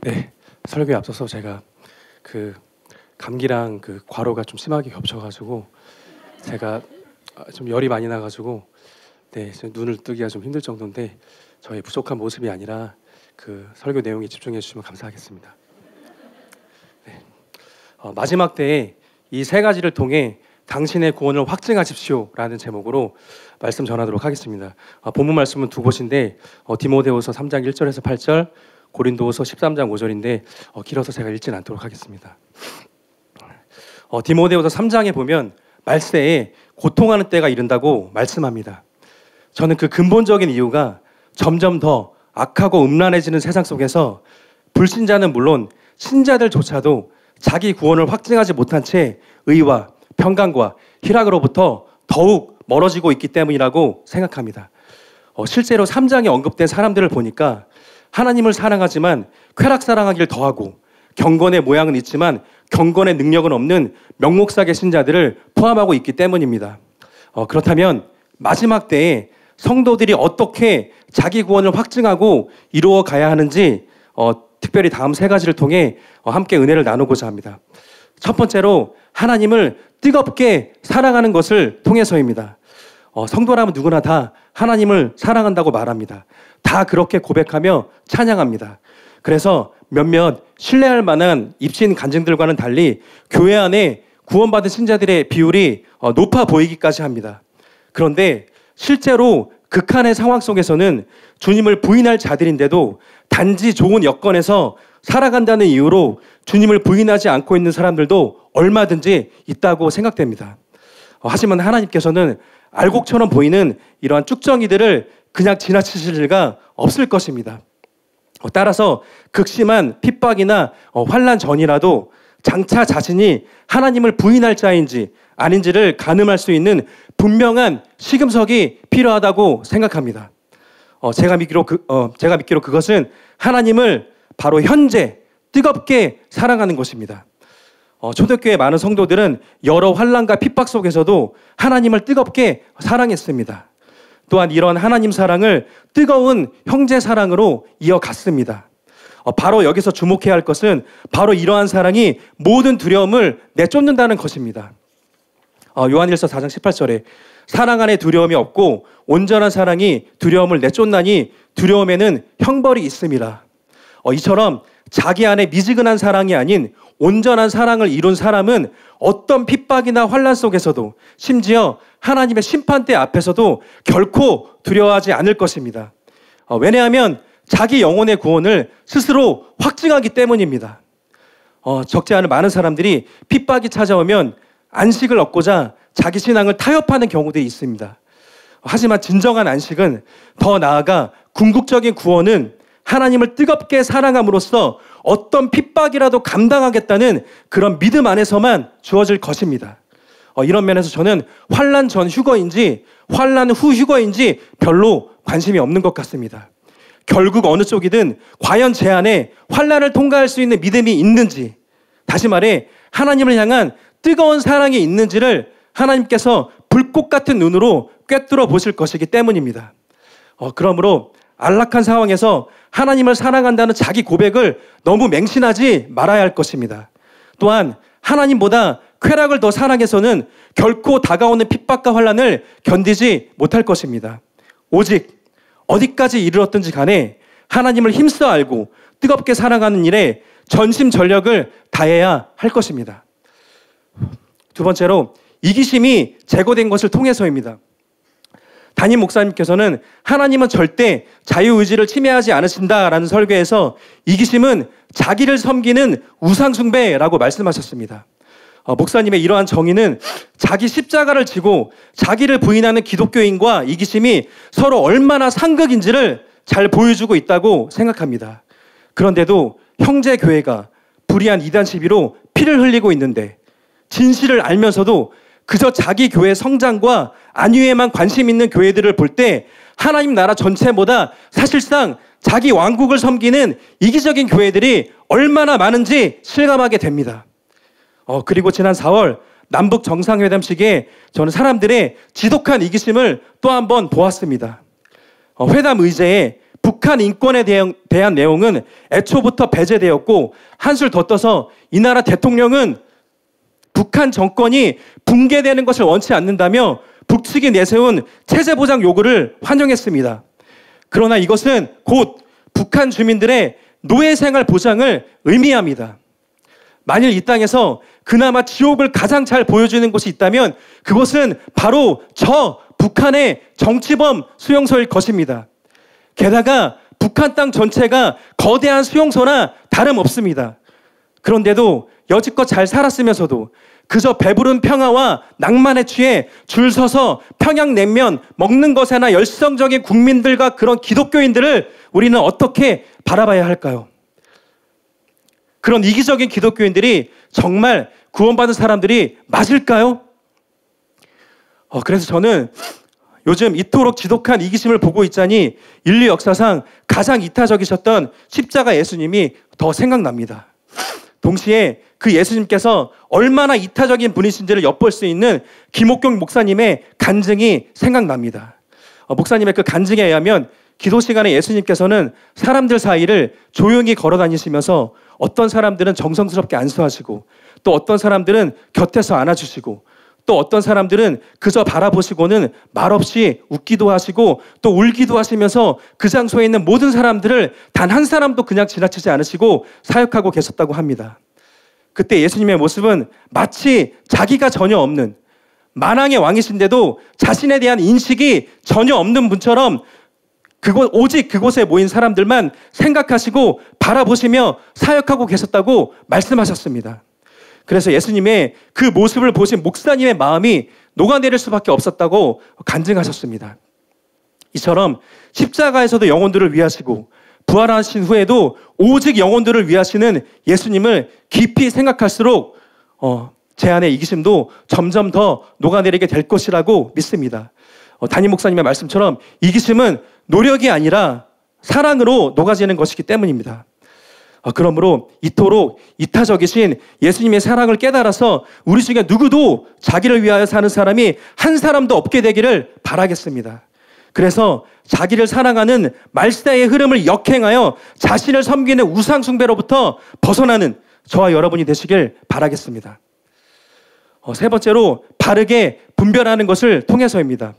네, 설교에 앞서서 제가 감기랑 과로가 좀 심하게 겹쳐가지고 제가 좀 열이 많이 나가지고 네, 눈을 뜨기가 좀 힘들 정도인데 저의 부족한 모습이 아니라 설교 내용에 집중해 주시면 감사하겠습니다. 네, 마지막 때에 이 세 가지를 통해 당신의 구원을 확증하십시오라는 제목으로 말씀 전하도록 하겠습니다. 본문 말씀은 두 곳인데 디모데후서 3장 1절에서 8절, 고린도후서 13장 5절인데 길어서 제가 읽진 않도록 하겠습니다. 디모데후서 3장에 보면 말세에 고통하는 때가 이른다고 말씀합니다. 저는 그 근본적인 이유가 점점 더 악하고 음란해지는 세상 속에서 불신자는 물론 신자들조차도 자기 구원을 확증하지 못한 채 의와 평강과 희락으로부터 더욱 멀어지고 있기 때문이라고 생각합니다. 실제로 3장에 언급된 사람들을 보니까 하나님을 사랑하지만 쾌락 사랑하기를 더하고 경건의 모양은 있지만 경건의 능력은 없는 명목사계 신자들을 포함하고 있기 때문입니다. 그렇다면 마지막 때에 성도들이 어떻게 자기 구원을 확증하고 이루어 가야 하는지 특별히 다음 세 가지를 통해 함께 은혜를 나누고자 합니다. 첫 번째로 하나님을 뜨겁게 사랑하는 것을 통해서입니다. 성도라면 누구나 다 하나님을 사랑한다고 말합니다. 다 그렇게 고백하며 찬양합니다. 그래서 몇몇 신뢰할 만한 입신 간증들과는 달리 교회 안에 구원받은 신자들의 비율이 높아 보이기까지 합니다. 그런데 실제로 극한의 상황 속에서는 주님을 부인할 자들인데도 단지 좋은 여건에서 살아간다는 이유로 주님을 부인하지 않고 있는 사람들도 얼마든지 있다고 생각됩니다. 하지만 하나님께서는 알곡처럼 보이는 이러한 쭉정이들을 그냥 지나치실 리가 없을 것입니다. 따라서 극심한 핍박이나 환난 전이라도 장차 자신이 하나님을 부인할 자인지 아닌지를 가늠할 수 있는 분명한 시금석이 필요하다고 생각합니다. 제가 믿기로 그것은 하나님을 바로 현재 뜨겁게 사랑하는 것입니다. 초대교회 많은 성도들은 여러 환난과 핍박 속에서도 하나님을 뜨겁게 사랑했습니다. 또한 이런 하나님 사랑을 뜨거운 형제 사랑으로 이어갔습니다. 바로 여기서 주목해야 할 것은 바로 이러한 사랑이 모든 두려움을 내쫓는다는 것입니다. 요한일서 4장 18절에 사랑 안에 두려움이 없고 온전한 사랑이 두려움을 내쫓나니 두려움에는 형벌이 있음이라. 이처럼 자기 안에 미지근한 사랑이 아닌 온전한 사랑을 이룬 사람은 어떤 핍박이나 환난 속에서도 심지어 하나님의 심판대 앞에서도 결코 두려워하지 않을 것입니다. 왜냐하면 자기 영혼의 구원을 스스로 확증하기 때문입니다. 적지 않은 많은 사람들이 핍박이 찾아오면 안식을 얻고자 자기 신앙을 타협하는 경우들이 있습니다. 하지만 진정한 안식은 더 나아가 궁극적인 구원은 하나님을 뜨겁게 사랑함으로써 어떤 핍박이라도 감당하겠다는 그런 믿음 안에서만 주어질 것입니다. 이런 면에서 저는 환난 전 휴거인지 환난 후 휴거인지 별로 관심이 없는 것 같습니다. 결국 어느 쪽이든 과연 제 안에 환난을 통과할 수 있는 믿음이 있는지, 다시 말해 하나님을 향한 뜨거운 사랑이 있는지를 하나님께서 불꽃 같은 눈으로 꿰뚫어 보실 것이기 때문입니다. 그러므로 안락한 상황에서 하나님을 사랑한다는 자기 고백을 너무 맹신하지 말아야 할 것입니다. 또한 하나님보다 쾌락을 더 사랑해서는 결코 다가오는 핍박과 환난을 견디지 못할 것입니다. 오직 어디까지 이르렀든지 간에 하나님을 힘써 알고 뜨겁게 사랑하는 일에 전심전력을 다해야 할 것입니다. 두 번째로 이기심이 제거된 것을 통해서입니다. 담임 목사님께서는 하나님은 절대 자유의지를 침해하지 않으신다라는 설교에서 이기심은 자기를 섬기는 우상숭배라고 말씀하셨습니다. 목사님의 이러한 정의는 자기 십자가를 지고 자기를 부인하는 기독교인과 이기심이 서로 얼마나 상극인지를 잘 보여주고 있다고 생각합니다. 그런데도 형제 교회가 불의한 이단 시비로 피를 흘리고 있는데 진실을 알면서도 그저 자기 교회 성장과 안위에만 관심 있는 교회들을 볼 때 하나님 나라 전체보다 사실상 자기 왕국을 섬기는 이기적인 교회들이 얼마나 많은지 실감하게 됩니다. 그리고 지난 4월 남북 정상회담 시기에 저는 사람들의 지독한 이기심을 또 한 번 보았습니다. 회담 의제에 북한 인권에 대한 내용은 애초부터 배제되었고 한술 더 떠서 이 나라 대통령은 북한 정권이 붕괴되는 것을 원치 않는다며 북측이 내세운 체제 보장 요구를 환영했습니다. 그러나 이것은 곧 북한 주민들의 노예 생활 보장을 의미합니다. 만일 이 땅에서 그나마 지옥을 가장 잘 보여주는 곳이 있다면 그것은 바로 저 북한의 정치범 수용소일 것입니다. 게다가 북한 땅 전체가 거대한 수용소나 다름없습니다. 그런데도 여지껏 잘 살았으면서도 그저 배부른 평화와 낭만에 취해 줄 서서 평양냉면 먹는 것에나 열성적인 국민들과 그런 기독교인들을 우리는 어떻게 바라봐야 할까요? 그런 이기적인 기독교인들이 정말 구원받은 사람들이 맞을까요? 그래서 저는 요즘 이토록 지독한 이기심을 보고 있자니 인류 역사상 가장 이타적이셨던 십자가 예수님이 더 생각납니다. 동시에 그 예수님께서 얼마나 이타적인 분이신지를 엿볼 수 있는 김옥경 목사님의 간증이 생각납니다. 목사님의 그 간증에 의하면 기도 시간에 예수님께서는 사람들 사이를 조용히 걸어 다니시면서 어떤 사람들은 정성스럽게 안수하시고 또 어떤 사람들은 곁에서 안아주시고 또 어떤 사람들은 그저 바라보시고는 말없이 웃기도 하시고 또 울기도 하시면서 그 장소에 있는 모든 사람들을 단 한 사람도 그냥 지나치지 않으시고 사역하고 계셨다고 합니다. 그때 예수님의 모습은 마치 자기가 전혀 없는 만왕의 왕이신데도 자신에 대한 인식이 전혀 없는 분처럼 오직 그곳에 모인 사람들만 생각하시고 바라보시며 사역하고 계셨다고 말씀하셨습니다. 그래서 예수님의 그 모습을 보신 목사님의 마음이 녹아내릴 수밖에 없었다고 간증하셨습니다. 이처럼 십자가에서도 영혼들을 위하시고 부활하신 후에도 오직 영혼들을 위하시는 예수님을 깊이 생각할수록 제 안의 이기심도 점점 더 녹아내리게 될 것이라고 믿습니다. 담임 목사님의 말씀처럼 이기심은 노력이 아니라 사랑으로 녹아지는 것이기 때문입니다. 그러므로 이토록 이타적이신 예수님의 사랑을 깨달아서 우리 중에 누구도 자기를 위하여 사는 사람이 한 사람도 없게 되기를 바라겠습니다. 그래서 자기를 사랑하는 말세의 흐름을 역행하여 자신을 섬기는 우상 숭배로부터 벗어나는 저와 여러분이 되시길 바라겠습니다. 세 번째로 바르게 분별하는 것을 통해서입니다.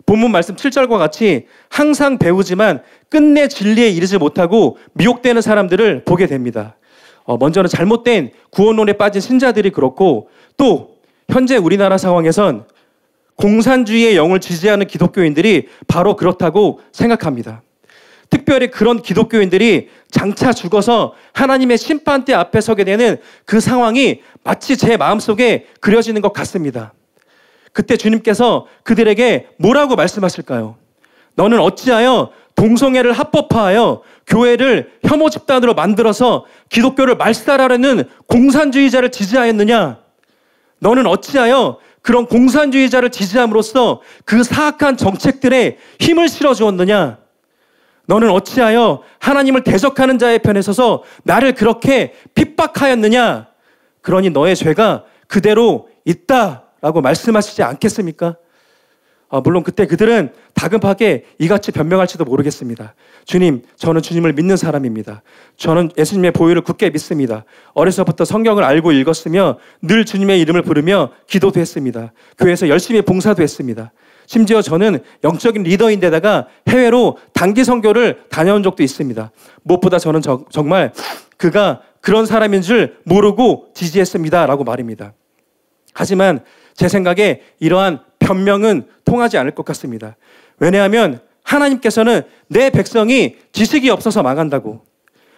본문 말씀 7절과 같이 항상 배우지만 끝내 진리에 이르지 못하고 미혹되는 사람들을 보게 됩니다. 먼저는 잘못된 구원론에 빠진 신자들이 그렇고 또 현재 우리나라 상황에선 공산주의의 영을 지지하는 기독교인들이 바로 그렇다고 생각합니다. 특별히 그런 기독교인들이 장차 죽어서 하나님의 심판대 앞에 서게 되는 그 상황이 마치 제 마음속에 그려지는 것 같습니다. 그때 주님께서 그들에게 뭐라고 말씀하실까요? 너는 어찌하여 동성애를 합법화하여 교회를 혐오 집단으로 만들어서 기독교를 말살하려는 공산주의자를 지지하였느냐? 너는 어찌하여 그런 공산주의자를 지지함으로써 그 사악한 정책들에 힘을 실어주었느냐? 너는 어찌하여 하나님을 대적하는 자의 편에 서서 나를 그렇게 핍박하였느냐? 그러니 너의 죄가 그대로 있다라고 말씀하시지 않겠습니까? 물론 그때 그들은 다급하게 이같이 변명할지도 모르겠습니다. 주님, 저는 주님을 믿는 사람입니다. 저는 예수님의 보혈을 굳게 믿습니다. 어려서부터 성경을 알고 읽었으며 늘 주님의 이름을 부르며 기도도 했습니다. 교회에서 열심히 봉사도 했습니다. 심지어 저는 영적인 리더인데다가 해외로 단기 선교를 다녀온 적도 있습니다. 무엇보다 저는 정말 그가 그런 사람인 줄 모르고 지지했습니다. 라고 말입니다. 하지만 제 생각에 이러한 변명은 통하지 않을 것 같습니다. 왜냐하면 하나님께서는 내 백성이 지식이 없어서 망한다고,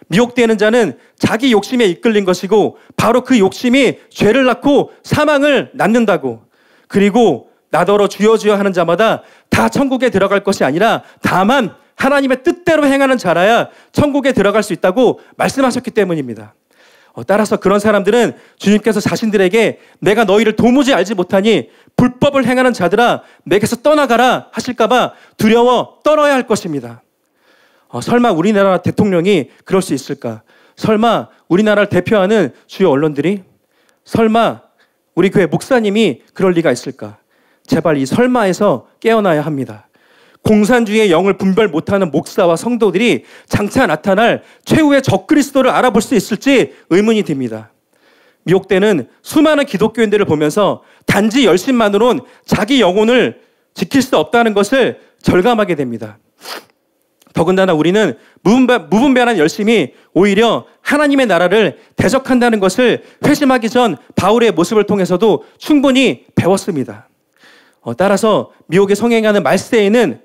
미혹되는 자는 자기 욕심에 이끌린 것이고 바로 그 욕심이 죄를 낳고 사망을 낳는다고, 그리고 나더러 주여 주여 하는 자마다 다 천국에 들어갈 것이 아니라 다만 하나님의 뜻대로 행하는 자라야 천국에 들어갈 수 있다고 말씀하셨기 때문입니다. 따라서 그런 사람들은 주님께서 자신들에게 내가 너희를 도무지 알지 못하니 불법을 행하는 자들아 내게서 떠나가라 하실까봐 두려워 떨어야 할 것입니다. 설마 우리나라 대통령이 그럴 수 있을까? 설마 우리나라를 대표하는 주요 언론들이? 설마 우리 교회 목사님이 그럴 리가 있을까? 제발 이 설마에서 깨어나야 합니다. 공산주의의 영을 분별 못하는 목사와 성도들이 장차 나타날 최후의 적그리스도를 알아볼 수 있을지 의문이 듭니다. 미혹되는 수많은 기독교인들을 보면서 단지 열심만으론 자기 영혼을 지킬 수 없다는 것을 절감하게 됩니다. 더군다나 우리는 무분별한 열심이 오히려 하나님의 나라를 대적한다는 것을 회심하기 전 바울의 모습을 통해서도 충분히 배웠습니다. 따라서 미혹에 성행하는 말세에는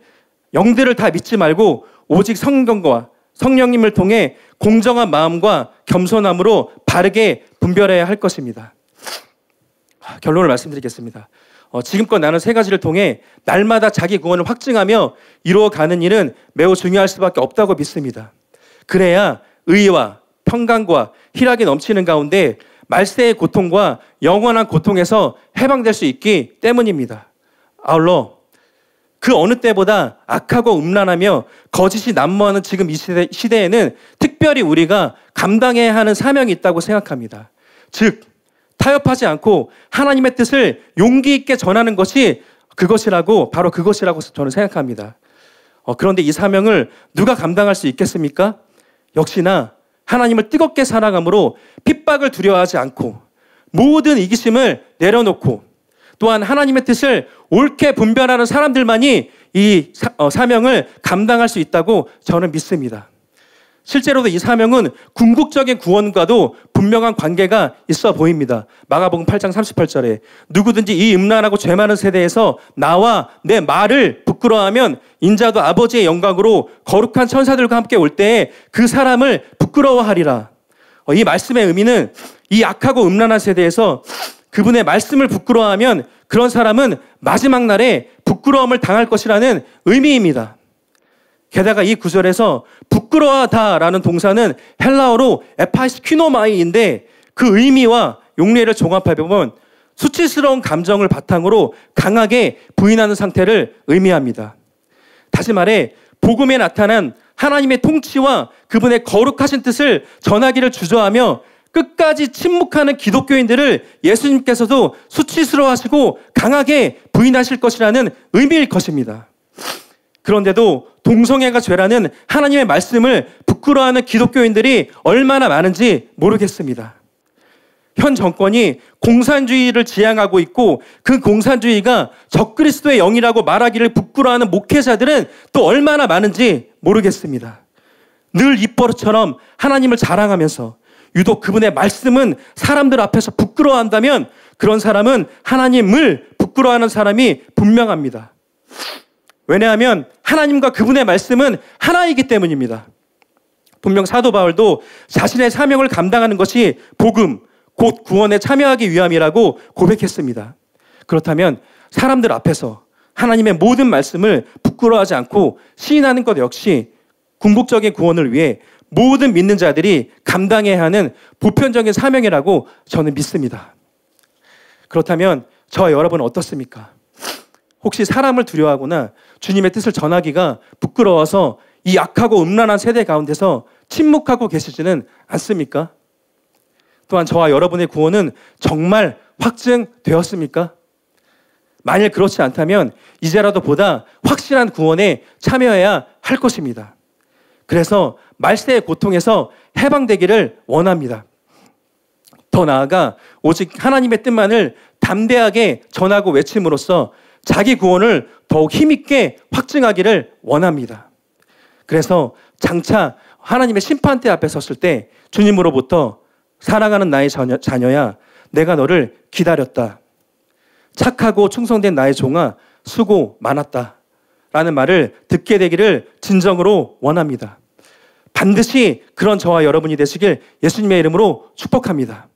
영들을 다 믿지 말고 오직 성경과 성령님을 통해 공정한 마음과 겸손함으로 바르게 분별해야 할 것입니다. 결론을 말씀드리겠습니다. 지금껏 나눈 세 가지를 통해 날마다 자기 구원을 확증하며 이루어가는 일은 매우 중요할 수밖에 없다고 믿습니다. 그래야 의와 평강과 희락이 넘치는 가운데 말세의 고통과 영원한 고통에서 해방될 수 있기 때문입니다. 아울러 그 어느 때보다 악하고 음란하며 거짓이 난무하는 지금 이 시대에는 특별히 우리가 감당해야 하는 사명이 있다고 생각합니다. 즉 타협하지 않고 하나님의 뜻을 용기 있게 전하는 것이 바로 그것이라고 저는 생각합니다. 그런데 이 사명을 누가 감당할 수 있겠습니까? 역시나 하나님을 뜨겁게 사랑함으로 핍박을 두려워하지 않고 모든 이기심을 내려놓고 또한 하나님의 뜻을 옳게 분별하는 사람들만이 이 사명을 감당할 수 있다고 저는 믿습니다. 실제로도 이 사명은 궁극적인 구원과도 분명한 관계가 있어 보입니다. 마가복음 8장 38절에 누구든지 이 음란하고 죄 많은 세대에서 나와 내 말을 부끄러워하면 인자도 아버지의 영광으로 거룩한 천사들과 함께 올 때에 그 사람을 부끄러워하리라. 이 말씀의 의미는 이 악하고 음란한 세대에서 그분의 말씀을 부끄러워하면 그런 사람은 마지막 날에 부끄러움을 당할 것이라는 의미입니다. 게다가 이 구절에서 부끄러워하다라는 동사는 헬라어로 에파이스퀴노마이인데 그 의미와 용례를 종합해보면 수치스러운 감정을 바탕으로 강하게 부인하는 상태를 의미합니다. 다시 말해 복음에 나타난 하나님의 통치와 그분의 거룩하신 뜻을 전하기를 주저하며 끝까지 침묵하는 기독교인들을 예수님께서도 수치스러워하시고 강하게 부인하실 것이라는 의미일 것입니다. 그런데도 동성애가 죄라는 하나님의 말씀을 부끄러워하는 기독교인들이 얼마나 많은지 모르겠습니다. 현 정권이 공산주의를 지향하고 있고 그 공산주의가 적그리스도의 영이라고 말하기를 부끄러워하는 목회자들은 또 얼마나 많은지 모르겠습니다. 늘 입버릇처럼 하나님을 자랑하면서 유독 그분의 말씀은 사람들 앞에서 부끄러워한다면 그런 사람은 하나님을 부끄러워하는 사람이 분명합니다. 왜냐하면 하나님과 그분의 말씀은 하나이기 때문입니다. 분명 사도 바울도 자신의 사명을 감당하는 것이 복음, 곧 구원에 참여하기 위함이라고 고백했습니다. 그렇다면 사람들 앞에서 하나님의 모든 말씀을 부끄러워하지 않고 시인하는 것 역시 궁극적인 구원을 위해 모든 믿는 자들이 감당해야 하는 보편적인 사명이라고 저는 믿습니다. 그렇다면 저와 여러분은 어떻습니까? 혹시 사람을 두려워하거나 주님의 뜻을 전하기가 부끄러워서 이 악하고 음란한 세대 가운데서 침묵하고 계시지는 않습니까? 또한 저와 여러분의 구원은 정말 확증되었습니까? 만일 그렇지 않다면 이제라도 보다 확실한 구원에 참여해야 할 것입니다. 그래서 말세의 고통에서 해방되기를 원합니다. 더 나아가 오직 하나님의 뜻만을 담대하게 전하고 외침으로써 자기 구원을 더욱 힘있게 확증하기를 원합니다. 그래서 장차 하나님의 심판대 앞에 섰을 때 주님으로부터 사랑하는 나의 자녀야 내가 너를 기다렸다. 착하고 충성된 나의 종아 수고 많았다. 라는 말을 듣게 되기를 진정으로 원합니다. 반드시 그런 저와 여러분이 되시길 예수님의 이름으로 축복합니다.